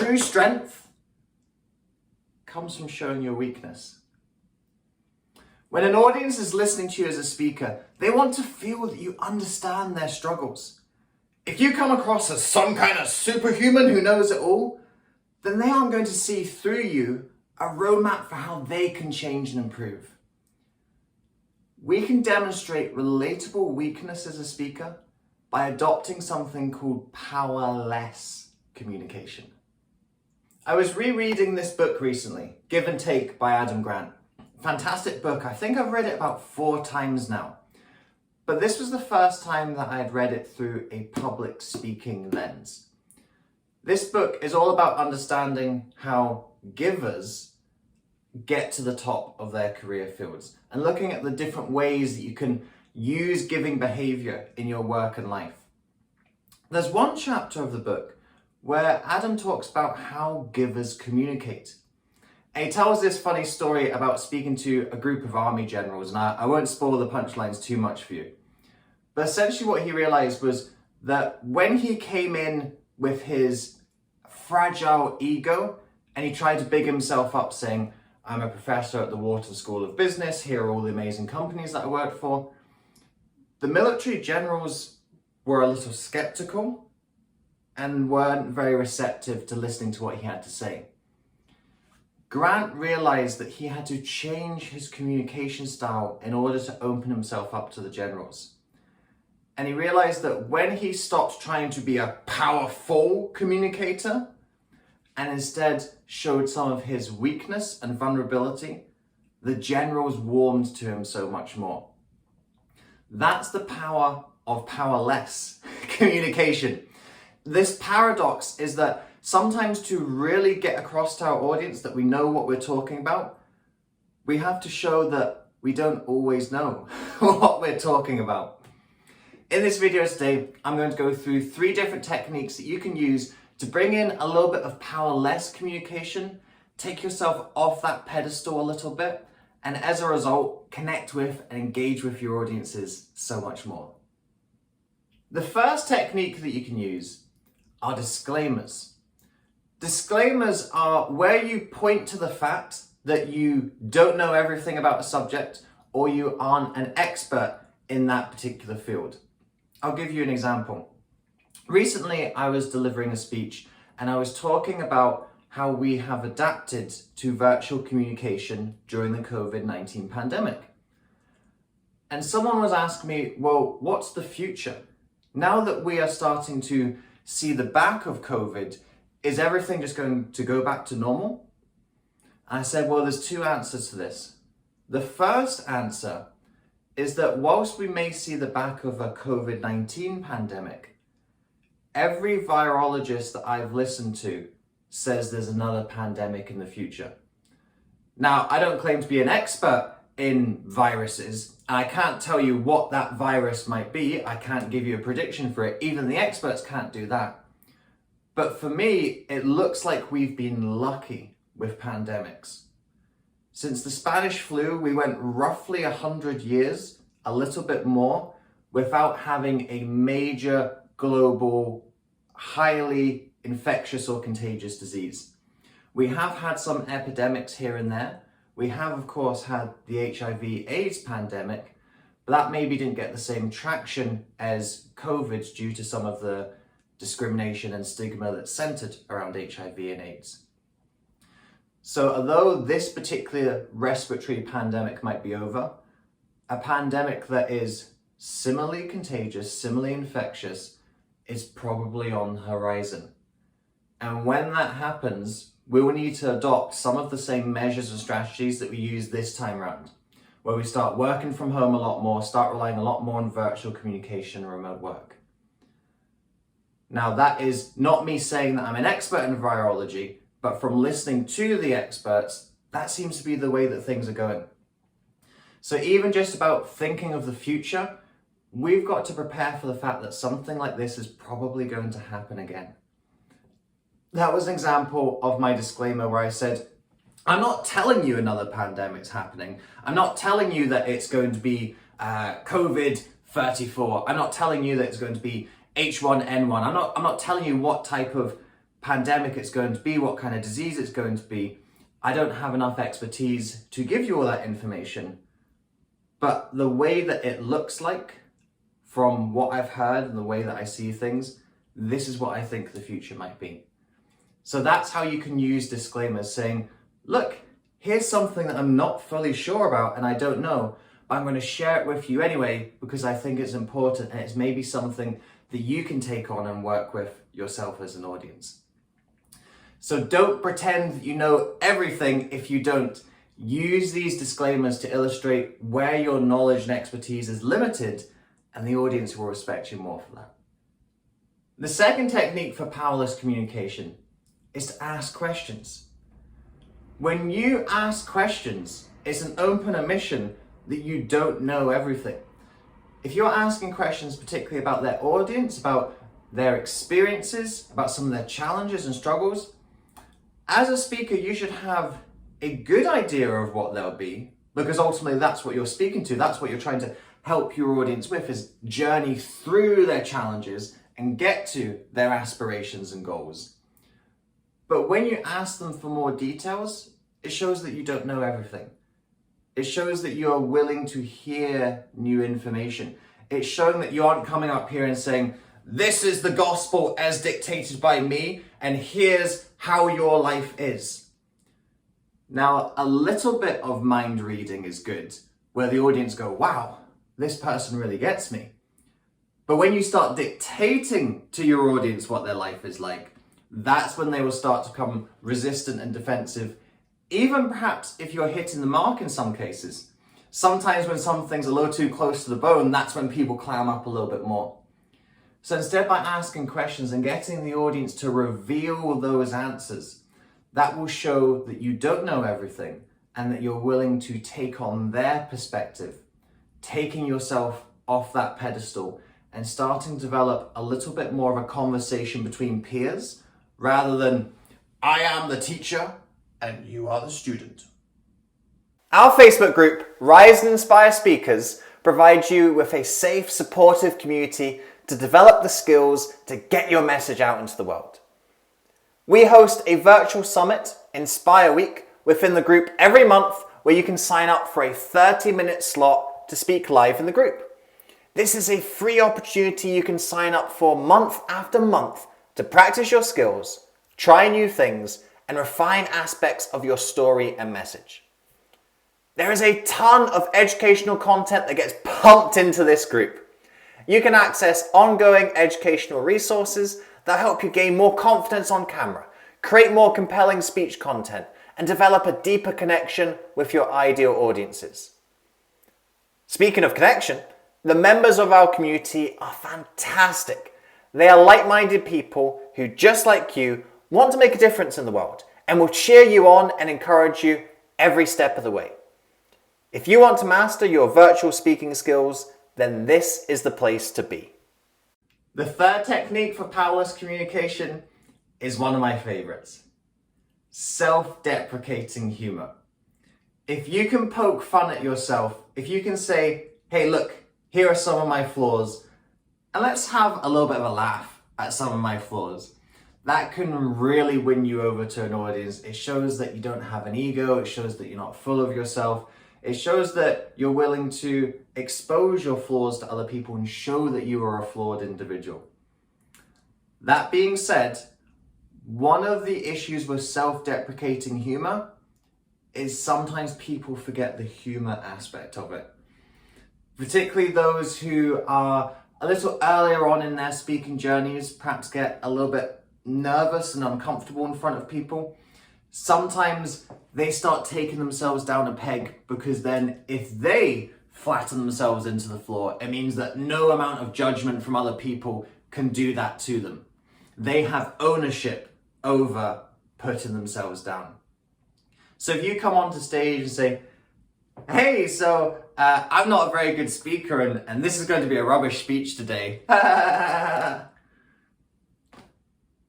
true strength comes from showing your weakness. When an audience is listening to you as a speaker, they want to feel that you understand their struggles. If you come across as some kind of superhuman who knows it all, then they aren't going to see through you a roadmap for how they can change and improve. We can demonstrate relatable weakness as a speaker by adopting something called powerless communication. I was rereading this book recently, Give and Take by Adam Grant. Fantastic book. I think I've read it about 4 times now. But this was the first time that I had read it through a public speaking lens. This book is all about understanding how givers get to the top of their career fields and looking at the different ways that you can use giving behavior in your work and life. There's one chapter of the book where Adam talks about how givers communicate. And he tells this funny story about speaking to a group of army generals, and I won't spoil the punchlines too much for you. But essentially what he realized was that when he came in with his fragile ego and he tried to big himself up saying, I'm a professor at the Wharton School of Business, here are all the amazing companies that I work for, the military generals were a little skeptical and weren't very receptive to listening to what he had to say. Grant realized that he had to change his communication style in order to open himself up to the generals. And he realized that when he stopped trying to be a powerful communicator and instead showed some of his weakness and vulnerability, the generals warmed to him so much more. That's the power of powerless communication. This paradox is that sometimes to really get across to our audience that we know what we're talking about, we have to show that we don't always know what we're talking about. In this video today, I'm going to go through 3 different techniques that you can use to bring in a little bit of powerless communication, take yourself off that pedestal a little bit, and as a result, connect with and engage with your audiences so much more. The first technique that you can use are disclaimers. Disclaimers are where you point to the fact that you don't know everything about a subject or you aren't an expert in that particular field. I'll give you an example. Recently, I was delivering a speech and I was talking about how we have adapted to virtual communication during the COVID-19 pandemic. And someone was asking me, well, what's the future? Now that we are starting to see the back of COVID, is everything just going to go back to normal? And I said, well, there's 2 answers to this. The first answer is that whilst we may see the back of a COVID-19 pandemic, every virologist that I've listened to says there's another pandemic in the future. Now, I don't claim to be an expert in viruses, and I can't tell you what that virus might be. I can't give you a prediction for it. Even the experts can't do that. But for me, it looks like we've been lucky with pandemics. Since the Spanish flu, we went roughly 100 years, a little bit more, without having a major global, highly infectious or contagious disease. We have had some epidemics here and there. We have, of course, had the HIV/AIDS pandemic, but that maybe didn't get the same traction as COVID due to some of the discrimination and stigma that's centered around HIV and AIDS. So although this particular respiratory pandemic might be over, a pandemic that is similarly contagious, similarly infectious, is probably on the horizon. And when that happens, we will need to adopt some of the same measures and strategies that we use this time around, where we start working from home a lot more, start relying a lot more on virtual communication and remote work. Now, that is not me saying that I'm an expert in virology, but from listening to the experts, that seems to be the way that things are going. So even just about thinking of the future, we've got to prepare for the fact that something like this is probably going to happen again. That was an example of my disclaimer where I said, I'm not telling you another pandemic's happening. I'm not telling you that it's going to be COVID-34. I'm not telling you that it's going to be H1N1. I'm not telling you what type of pandemic it's going to be, what kind of disease it's going to be. I don't have enough expertise to give you all that information. But the way that it looks like, from what I've heard and the way that I see things, this is what I think the future might be. So that's how you can use disclaimers, saying, look, here's something that I'm not fully sure about and I don't know, but I'm going to share it with you anyway because I think it's important and it's maybe something that you can take on and work with yourself as an audience. So don't pretend that you know everything if you don't. Use these disclaimers to illustrate where your knowledge and expertise is limited, and the audience will respect you more for that. The second technique for powerless communication is to ask questions. When you ask questions, it's an open admission that you don't know everything. If you're asking questions particularly about their audience, about their experiences, about some of their challenges and struggles, as a speaker, you should have a good idea of what they'll be, because ultimately that's what you're speaking to. That's what you're trying to help your audience with, is journey through their challenges and get to their aspirations and goals. But when you ask them for more details, it shows that you don't know everything. It shows that you are willing to hear new information. It's showing that you aren't coming up here and saying, this is the gospel as dictated by me, and here's how your life is. Now, a little bit of mind reading is good, where the audience go, wow, this person really gets me. But when you start dictating to your audience what their life is like, that's when they will start to become resistant and defensive, even perhaps if you're hitting the mark in some cases. Sometimes when something's a little too close to the bone, that's when people clam up a little bit more. So instead, by asking questions and getting the audience to reveal those answers, that will show that you don't know everything and that you're willing to take on their perspective, taking yourself off that pedestal and starting to develop a little bit more of a conversation between peers rather than, I am the teacher and you are the student. Our Facebook group, Rise and Inspire Speakers, provides you with a safe, supportive community to develop the skills to get your message out into the world. We host a virtual summit, Inspire Week, within the group every month, where you can sign up for a 30-minute slot to speak live in the group. This is a free opportunity you can sign up for month after month to practice your skills, try new things, and refine aspects of your story and message. There is a ton of educational content that gets pumped into this group. You can access ongoing educational resources that help you gain more confidence on camera, create more compelling speech content, and develop a deeper connection with your ideal audiences. Speaking of connection, the members of our community are fantastic. They are like-minded people who, just like you, want to make a difference in the world and will cheer you on and encourage you every step of the way. If you want to master your virtual speaking skills, then this is the place to be. The third technique for powerless communication is one of my favorites. Self-deprecating humor. If you can poke fun at yourself, if you can say, hey, look, here are some of my flaws, and let's have a little bit of a laugh at some of my flaws, that can really win you over to an audience. It shows that you don't have an ego. It shows that you're not full of yourself. It shows that you're willing to expose your flaws to other people and show that you are a flawed individual. That being said, one of the issues with self-deprecating humor is sometimes people forget the humor aspect of it. Particularly those who are a little earlier on in their speaking journeys, perhaps get a little bit nervous and uncomfortable in front of people. Sometimes they start taking themselves down a peg because then if they flatten themselves into the floor, it means that no amount of judgment from other people can do that to them. They have ownership over putting themselves down. So if you come onto stage and say, hey, so I'm not a very good speaker and this is going to be a rubbish speech today.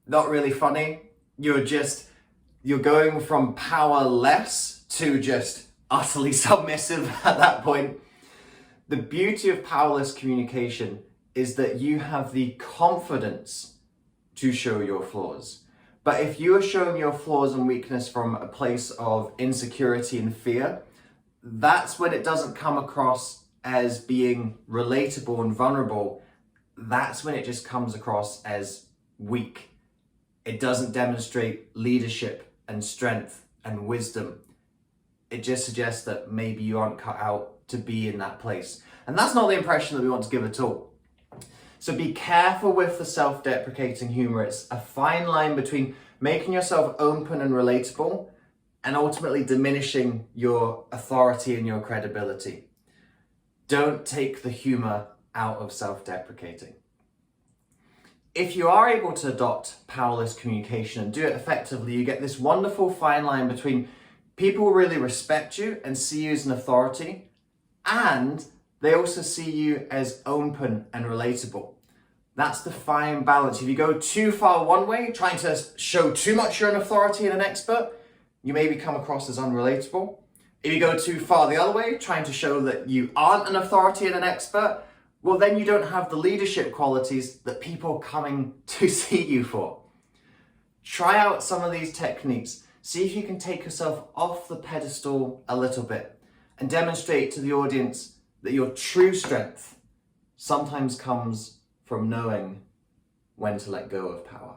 Not really funny. You're going from powerless to just utterly submissive at that point. The beauty of powerless communication is that you have the confidence to show your flaws. But if you are showing your flaws and weakness from a place of insecurity and fear, that's when it doesn't come across as being relatable and vulnerable. That's when it just comes across as weak. It doesn't demonstrate leadership and strength and wisdom. It just suggests that maybe you aren't cut out to be in that place. And that's not the impression that we want to give at all. So be careful with the self-deprecating humor. It's a fine line between making yourself open and relatable and ultimately diminishing your authority and your credibility. Don't take the humor out of self-deprecating. If you are able to adopt powerless communication and do it effectively, you get this wonderful fine line between people really respect you and see you as an authority, and they also see you as open and relatable. That's the fine balance. If you go too far one way, trying to show too much you're an authority and an expert, you maybe come across as unrelatable. If you go too far the other way, trying to show that you aren't an authority and an expert, well, then you don't have the leadership qualities that people are coming to see you for. Try out some of these techniques. See if you can take yourself off the pedestal a little bit and demonstrate to the audience that your true strength sometimes comes from knowing when to let go of power.